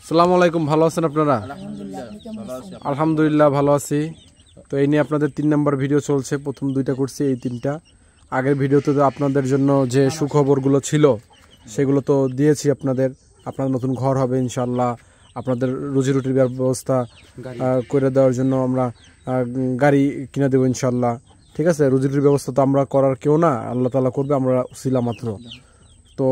আসসালামু আলাইকুম, ভালো আছেন আপনারা? আলহামদুলিল্লাহ ভালো আছি। তো এই নিয়ে আপনাদের 3 নম্বর ভিডিও চলছে। প্রথম 2টা করছি, এই 3টা। আগের ভিডিওতে তো আপনাদের জন্য যে সুখবরগুলো ছিল সেগুলো তো দিয়েছি আপনাদের। আপনার নতুন ঘর হবে ইনশাআল্লাহ, আপনাদের রুজি রুটির ব্যবস্থা করে দেওয়ার জন্য আমরা গাড়ি কিনে দেবো ইনশাআল্লাহ। ঠিক আছে, রুজি রুটির ব্যবস্থা তো আমরা করার কেউ না, আল্লাহ তাআলা করবে, আমরা উসিলা মাত্র। তো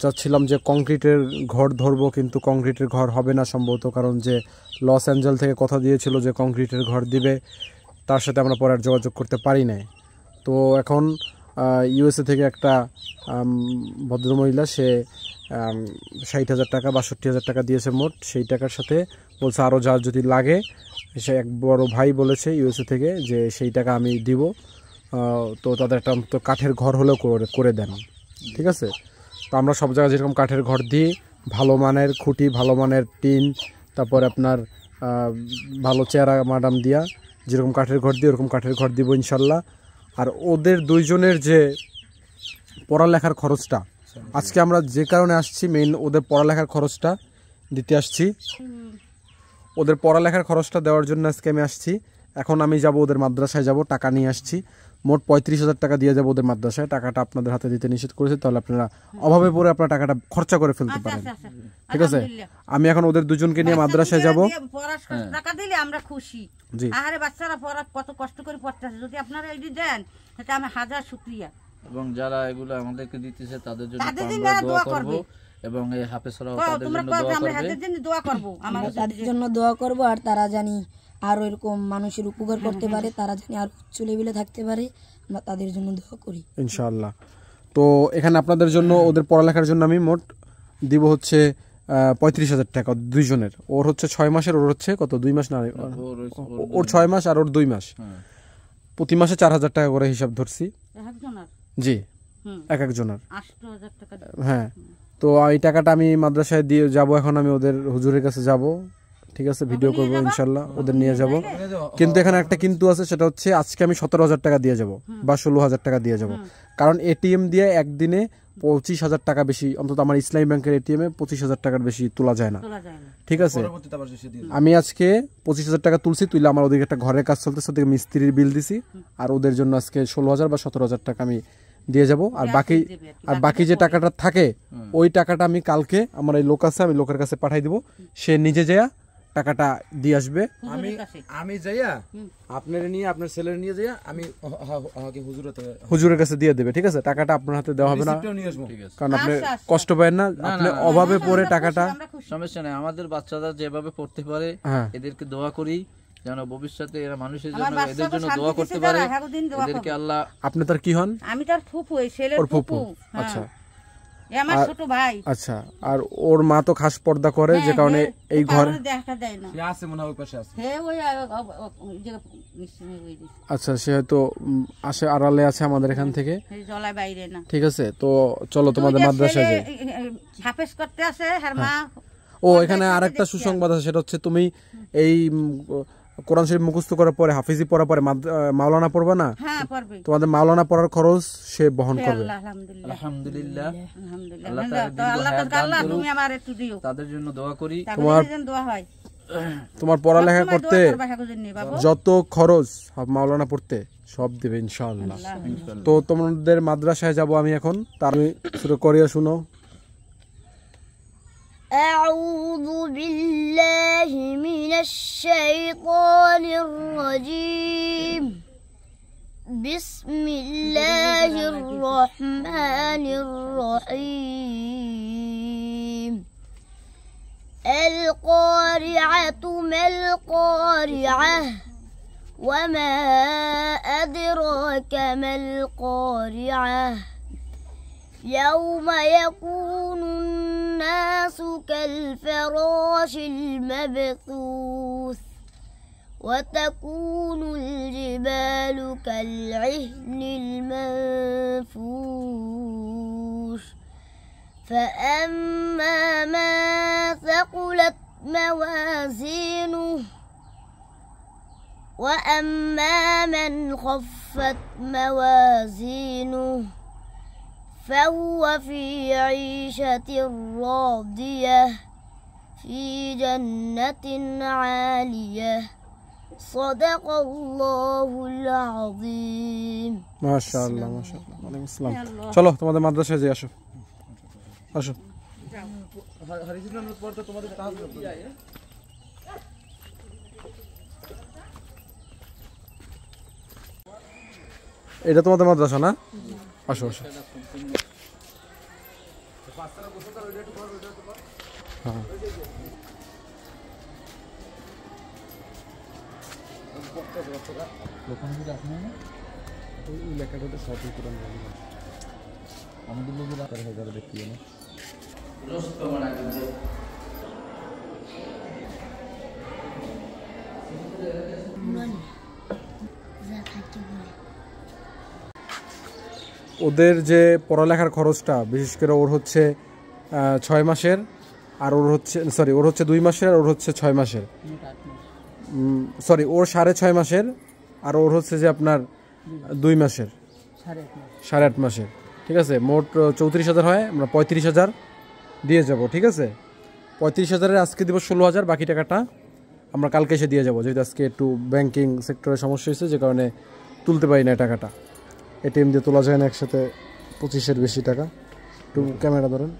চাচ্ছিলাম যে কংক্রিটের ঘর ধরবো, কিন্তু কংক্রিটের ঘর হবে না সম্ভবত, কারণ যে লস অ্যাঞ্জেল থেকে কথা দিয়েছিল যে কংক্রিটের ঘর দিবে, তার সাথে আমরা পরে আর যোগাযোগ করতে পারি নাই। তো এখন ইউএসএ থেকে একটা ভদ্রমহিলা, সে 60,000 টাকা 62,000 টাকা দিয়েছে মোট। সেই টাকার সাথে বলছে আরও যা যদি লাগে, সে এক বড় ভাই বলেছে ইউএসএ থেকে যে সেই টাকা আমি দিব। তো তাদের একটা তো কাঠের ঘর হলেও করে দেন, ঠিক আছে? তো আমরা সব জায়গায় যেরকম কাঠের ঘর দিই, ভালো মানের খুঁটি, ভালো মানের টিন, তারপরে আপনার ভালো চেহারা মাডাম দিয়া যেরকম কাঠের ঘর দিই ওরকম কাঠের ঘর দিব ইনশাল্লাহ। আর ওদের দুইজনের যে পড়ালেখার খরচটা, আজকে আমরা যে কারণে আসছি, মেইন ওদের পড়ালেখার খরচটা দিতে আসছি। ওদের পড়ালেখার খরচটা দেওয়ার জন্য আজকে আমি আসছি। এখন আমি যাব ওদের মাদ্রাসায়, যাব, টাকা নিয়ে আসছি। মোট 35,000 টাকা দিয়ে যাবো ওদের মাদ্রাসায়। টাকাটা আপনাদের হাতে দিতে নিষেধ করেছে, তাহলে আপনারা অভাবে পড়ে আপনার টাকাটা খরচা করে ফেলতে পারেন। ঠিক আছে, আমি এখন ওদের দুজনকে নিয়ে মাদ্রাসায় যাব। টাকা দিলে আমরা খুশি। আরে বাচ্চারা পড়া কত কষ্ট করে পড়তেছে, যদি আপনারা এই দেন তাতে আমি হাজার শুকরিয়া। এবং যারা এগুলো আমাদেরকে দিতেছে তাদের জন্য আমরা দোয়া করব, এবং এই হাফেজরাও তাদের জন্য দোয়া করব, তাদের জন্য দোয়া করব। আর তারা জানি আর এরকম মানুষের উপকার করতে পারে, তারা জানি আর উচ্চ লেভেলে থাকতে পারে, আমরা তাদের জন্য দোয়া করি ইনশাআল্লাহ। তো এখানে আপনাদের জন্য ওদের পড়ালেখার জন্য আমি মোট দিব হচ্ছে 35,000 টাকা দুইজনের। ওর হচ্ছে 6 মাসের, ওর হচ্ছে কত 2 মাস না, ওর 6 মাস আর ওর 2 মাস। প্রতি মাসে 4,000 টাকা করে হিসাব ধরছি। জি, এক একজনের 8,000 টাকা। হ্যাঁ, তো এই টাকাটা আমি মাদ্রাসায় দিয়ে যাব। এখন আমি ওদের হুজুরের কাছে যাব, ঠিক আছে, ভিডিও করবো ইনশাল্লাহ, ওদের নিয়ে যাব। কিন্তু এখানে একটা কিন্তু আছে, সেটা হচ্ছে আজকে আমি 17,000 টাকা দিয়ে যাব বা 16,000 টাকা দিয়ে যাব, কারণ এটিএম দিয়ে একদিনে 25,000 টাকা বেশি, অন্তত আমার ইসলামী ব্যাংকের এটিএমে 25,000 টাকার বেশি তোলা যায় না। ঠিক আছে, আমি আজকে 25,000 টাকা তুলছি, তুইলে আমার ওদিকে একটা ঘরের কাজ চলতেছে, ওদিকে মিস্ত্রির বিল দিছি, আর ওদের জন্য আজকে 16,000 বা 17,000 টাকা আমি দিয়ে যাব। আর বাকি যে টাকাটা থাকে, ওই টাকাটা আমি কালকে, আমার এই লোক আছে, আমি লোকের কাছে পাঠাই দিব, সে নিজে যায় টাকাটা দিয়ে আসবে। আমি যাইয়া আপনার নিয়ে, আপনার ছেলের নিয়ে যাইয়া আমি হুজুরের কাছে দিয়ে দেবে। ঠিক আছে, টাকাটা আপনার হাতে দেওয়া হবে না, কারণ আপনি কষ্ট পাবেন না, আপনি অভাবে পড়ে টাকাটা। সমস্যা নেই, আমাদের বাচ্চারা যেভাবে পড়তে পারে এদেরকে দোয়া করি যেন ভবিষ্যতে এরা মানুষের জন্য, এদের জন্য দোয়া করতে পারে। এদেরকে আল্লাহ। আপনি তার কি হন? আমি তার ফুফু, এই ছেলের ফুফু। আচ্ছা, আমার ছোট ভাই। আচ্ছা, আর ওর মা তো খাস পর্দা করে, যে কারণে এই ঘরে দেখা যায় না। আছে মনে হয় ওই পাশে আছে। হ্যাঁ, ওই আচ্ছা, সে হয়তো আসে, আড়ালে আছে আমাদের এখান থেকে, জলায় বাইরে না। ঠিক আছে, তো চলো তোমাদের মাদ্রাসায় যাই। হাফেজ করতে আসে আর মা। ও, এখানে আরেকটা সুসংবাদ আছে, সেটা হচ্ছে তুমি এই কোরআন শরীফ মুখস্থ করার পরে, হাফিজি পড়ার পরে মাওলানা পড়বা না? হ্যাঁ, পড়বে। তোমাদের মাওলানা পড়ার খরচ সে বহন করবে। আলহামদুলিল্লাহ, আল্লাহ তুমি আমার একটু দিও, তাদের জন্য দোয়া করি। তোমার পড়ালেখা করতে যত খরচ মাওলানা পড়তে সব দেবে ইনশাআল্লাহ। তো তোমাদের মাদ্রাসায় যাব আমি এখন, তার শুরু করিয়া শুনো। أعوذ بالله من الشيطان الرجيم. بسم الله الرحمن الرحيم. القارعة ما القارعة وما أدراك ما القارعة. يوم يكون الناس كالفراش المبثوث وتكون الجبال كالعهن المنفوش. فأما ما ثقلت موازينه وأما من خفت موازينه فهو في عيشة راضية في جنة عالية صدق الله العظيم মাশাআল্লাহ মাশাআল্লাহ ওয়ালাইকুম আসসালাম চলো তোমাদের মাদ্রাসায় যাই আসো আসো এটা তোমাদের মাদ্রাসা না আসো আসো হ্যাঁ আমাদের লোকেরা দেখি না ওদের যে পড়ালেখার খরচটা বিশেষ করে ওর হচ্ছে 6 মাসের আর ওর হচ্ছে ওর হচ্ছে 2 মাসের আর ওর হচ্ছে 6 মাসের ওর 6.5 মাসের আর ওর হচ্ছে যে আপনার 2 মাসের 8.5 মাসের ঠিক আছে মোট 34,000 হয় আমরা 35,000 দিয়ে যাব ঠিক আছে 35,000-এর আজকে দিব 16,000 বাকি টাকাটা আমরা কালকে এসে দিয়ে যাব যেহেতু আজকে একটু ব্যাংকিং সেক্টরে সমস্যা হয়েছে যে কারণে তুলতে পারি না টাকাটা এটিএম দিয়ে তোলা যায় না একসাথে 25-এর বেশি টাকা একটু ক্যামেরা ধরেন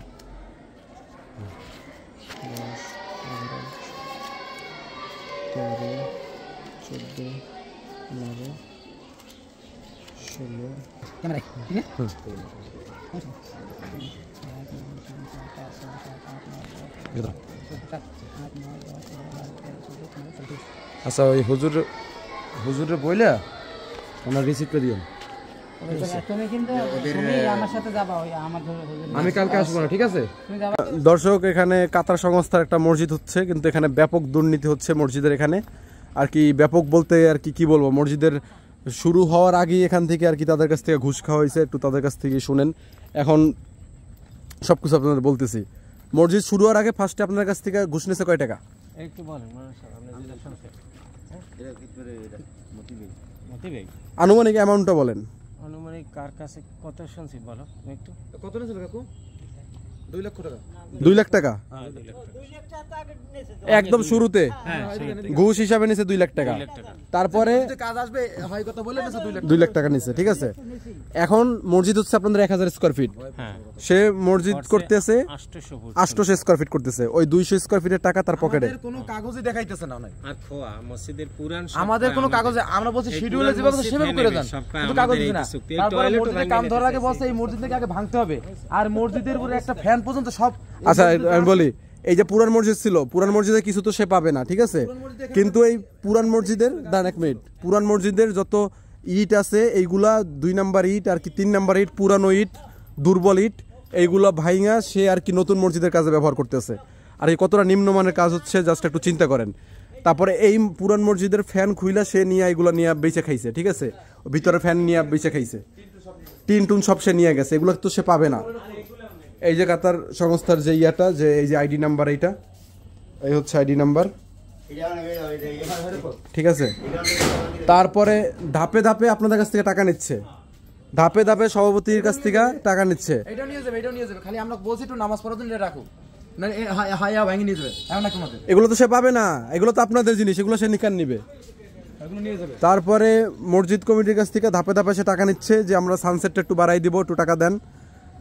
13, 14, 15, 16, 17, 18, 19, 20 আচ্ছা ওই হুজুরে বইলা আমার রিসিপ্টটা দিও আমি কালকে আসবো না ঠিক আছে দর্শক এখানে কাতার সংস্থার একটা মসজিদ হচ্ছে কিন্তু এখানে ব্যাপক দুর্নীতি হচ্ছে মসজিদের এখানে আর কি ব্যাপক বলতে আর কি বলবো মসজিদের শুরু হওয়ার আগেই এখান থেকে আর কি তাদের কাছ থেকে ঘুষ খাওয়া হয়েছে একটু তাদের কাছ থেকে শুনেন এখন সব কিছু আপনাদের বলতেছি মসজিদ শুরু হওয়ার আগে ফার্স্টে আপনার কাছ থেকে ঘুষ নিয়েছে কয় টাকা একটু বলেন আনুমানিক অ্যামাউন্টটা বলেন আনুমানিক কার কাছে কত শুনছি বলো একটু কত নিয়েছিল কাকু 2 লক্ষ টাকা 2 লাখ টাকা একদম শুরুতে ঘুষ হিসাবে নিছে 2 লাখ টাকা তারপরে কাজ আসবে হয় কথা বলে নিছে 2 লাখ টাকা নিছে ঠিক আছে এখন মসজিদ হচ্ছে আপনাদের 1000 স্কয়ার ফিট সে মসজিদ করতেছে 800 স্কয়ার ফিট করতেছে ওই 200 স্কয়ার ফিটের টাকা তার পকেটে আমাদের কোনো কাগজে দেখাইতেছে না আর খোয়া মসজিদের পুরান আমাদের কোনো কাগজে আমরা বলছি শিডিউলে যেভাবে সেভাবে করে দেন কিন্তু কাগজ দিনা তারপরে মসজিদে কাম ধরার আগে বলছে এই মসজিদ থেকে আগে ভাঙতে হবে আর মসজিদের উপরে একটা ফ্যান পর্যন্ত সব আচ্ছা আমি বলি এই যে পুরান মসজিদ ছিল পুরান মসজিদে কিছু তো সে পাবে না ঠিক আছে কিন্তু এই পুরান মসজিদের দাঁড়ান এক মিনিট পুরান মসজিদের যত ইট আছে এইগুলা 2 নাম্বার ইট আর কি 3 নাম্বার ইট পুরানো ইট দুর্বল ইট এইগুলা ভাইঙা সে আর কি নতুন মসজিদের কাজে ব্যবহার করতেছে আর এই কতটা নিম্নমানের কাজ হচ্ছে জাস্ট একটু চিন্তা করেন তারপরে এই পুরান মসজিদের ফ্যান খুইলা সে নিয়ে এইগুলা নিয়ে বেঁচে খাইছে ঠিক আছে ভিতরে ফ্যান নিয়ে বেঁচে খাইছে টিন টুন সব সে নিয়ে গেছে এগুলো তো সে পাবে না এই যে কাতার সংস্থার যে ইয়াটা যে এই যে আইডি নাম্বার এইটা এই হচ্ছে আইডি নাম্বার ঠিক আছে তারপরে ধাপে ধাপে আপনাদের কাছ থেকে টাকা নিচ্ছে ধাপে ধাপে সভাপতির কাছ থেকে টাকা নিচ্ছে এটাও নিয়ে যাবে খালি আমরা বলছি একটু নামাজ পড়ার জন্য রাখো না হায়া ভাঙি নিয়ে যাবে এমন নাকি মতে এগুলো তো সে পাবে না এগুলো তো আপনাদের জিনিস এগুলো সে নিকান নিবে এগুলো নিয়ে যাবে তারপরে মসজিদ কমিটির কাছ থেকে ধাপে ধাপে সে টাকা নিচ্ছে যে আমরা সানসেটটা একটু বাড়াই দিব একটু টাকা দেন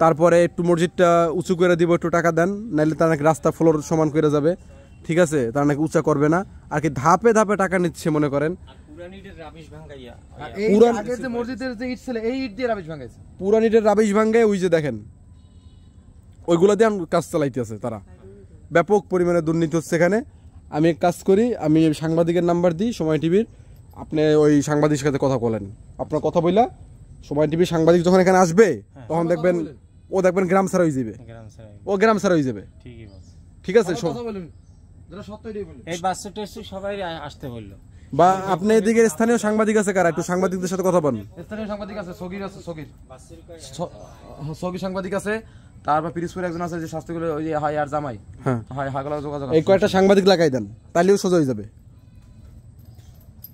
তারপরে একটু মসজিদটা উঁচু করে দিব একটু টাকা দেন নাইলে তার নাকি রাস্তা ফ্লোর সমান করে যাবে ঠিক আছে তার নাকি উঁচা করবে না আর কি ধাপে ধাপে টাকা নিচ্ছে মনে করেন পুরান ইটের রাবিশ ভাঙ্গায় ওই যে দেখেন ওইগুলো দিয়ে কাজ চালাইতেছে তারা ব্যাপক পরিমাণে দুর্নীতি হচ্ছে এখানে আমি কাজ করি আমি সাংবাদিকের নাম্বার দিই সময় টিভির আপনি ওই সাংবাদিকের সাথে কথা বলেন আপনার কথা বইলা সময় টিভির সাংবাদিক যখন এখানে আসবে তখন দেখবেন ও দেখবেন গ্রাম ছাড়া হয়ে যাবে ও গ্রাম ছাড়া হয়ে যাবে ঠিক আছে এই বাচ্চাটা সবাই আসতে বললো বা আপনি এদিকে স্থানীয় সাংবাদিক আছে কারা একটু সাংবাদিকদের সাথে কথা বলেন স্থানীয় সাংবাদিক আছে সগির সাংবাদিক আছে তারপর পিরিজপুর একজন আছে যে স্বাস্থ্যগুলো ওই যে হাই আর জামাই হ্যাঁ হাগলা যোগাযোগ এই কয়টা সাংবাদিক লাগাই দেন তাহলেও সোজা হয়ে যাবে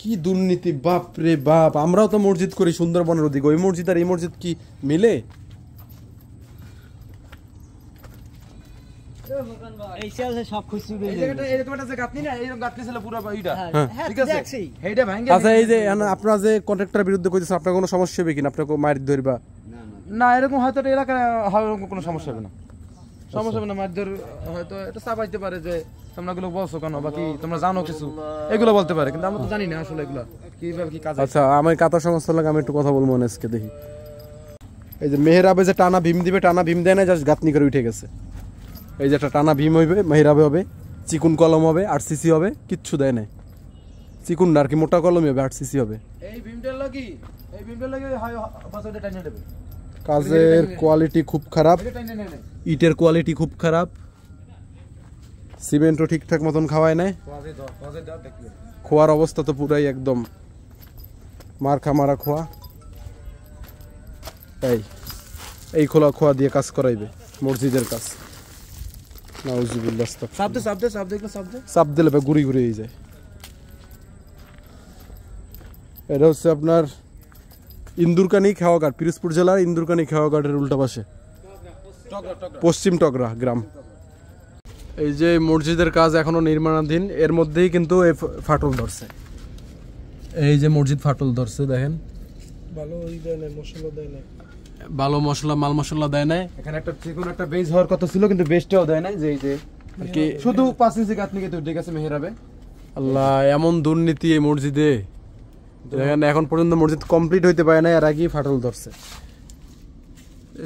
কি দুর্নীতি বাপ রে বাপ আমরাও তো মসজিদ করি সুন্দরবনের ওদিকে ওই মসজিদ আর এই মসজিদ কি মিলে এই চালে সব খুশি এই জায়গাটা এরকম একটা যে গাঁথনি না, এইরকম গাঁথনি ছিল পুরো এইটা, ঠিক আছে? এইটা ভাঙে আচ্ছা এই যে আপনারা যে কন্ট্রাক্টরের বিরুদ্ধে কইতেছেন, আপনার কোনো সমস্যা হবে কিনা? আপনাকে মার ধরবা? না, এরকম হয়তো এটা এলাকায় কোনো সমস্যা হবে না, সমস্যা হবে না। মারধর হয়তো এটা চাপাইতে পারে যে তোমরা গুলো বলছো কেন, বা কি তোমরা জানো কিছু, এগুলো বলতে পারে, কিন্তু আমরা তো জানি না আসলে এগুলো কিভাবে কি কাজ। আচ্ছা আমি কাতার সংস্থার লাগে আমি একটু কথা বলবো আজকে, দেখি এই যে মেহরাবে যে টানা ভীম দিবে, টানা ভীম দেয় না, জাস্ট গাঁথনি করে উঠে গেছে। এই যে একটা টানা ভীম হইবে, মেহরাবে হবে, চিকুন কলম হবে, 8 সিসি হবে, কিচ্ছু দেয় না, চিকুন না আর কি, মোটা কলমই হবে, 8 সিসি হবে। এই ভীমটার লাগি, এই ভীমটার লাগি হয় বাসাটা টাইনে দেবে। কাজের কোয়ালিটি খুব খারাপ, ইটের কোয়ালিটি খুব খারাপ, সিমেন্টও ঠিকঠাক মতন খাওয়ায় নাই, খোয়ার অবস্থা তো পুরাই একদম মারা খোয়া। এই খোলা খোয়া দিয়ে কাজ করাইবে, মসজিদের কাজ। নাউজুবিল্লাহ, চাপ দিলে ঘুরি ঘুরি এই যায়। এটা হচ্ছে আপনার ইন্দুরকানি খেওয়াঘাট, পিরোজপুর জেলার ইন্দুরকানি খেওয়াঘাটের উল্টা পাশে, পশ্চিম টগরা গ্রাম। এই যে মসজিদের কাজ এখনো নির্মাণাধীন, এর মধ্যেই কিন্তু ফাটল ধরছে। এই যে মসজিদ ফাটল ধরছে, দেখেন ভালো মশলা মাল মশলা দেয় না। এখানে একটা চিকন একটা বেজ হওয়ার কথা ছিল, কিন্তু বেজটাও দেয় না, যে এই যে আর কি শুধু 5 ইঞ্চি গাঁথনি কেটে উঠে গেছে মেহরাবে। আল্লাহ, এমন দুর্নীতি এই মসজিদে, দেখেন এখন পর্যন্ত মসজিদ কমপ্লিট হইতে পারে না, এর আগেই ফাটল ধরছে।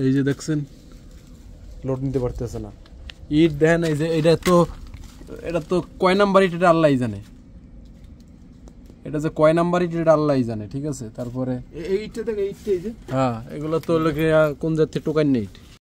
এই যে দেখছেন লোড নিতে পারতেছে না, ইট দেখেন। এই যে এটা তো কয় নাম্বার ইট, এটা আল্লাহই জানে, এটা যে কয় নাম্বার ইট এটা আল্লাহই জানে, ঠিক আছে? তারপরে এইটা দেখে এইটা, এই যে হ্যাঁ, এগুলো তো কোন জাতীয় টোকাই নেই।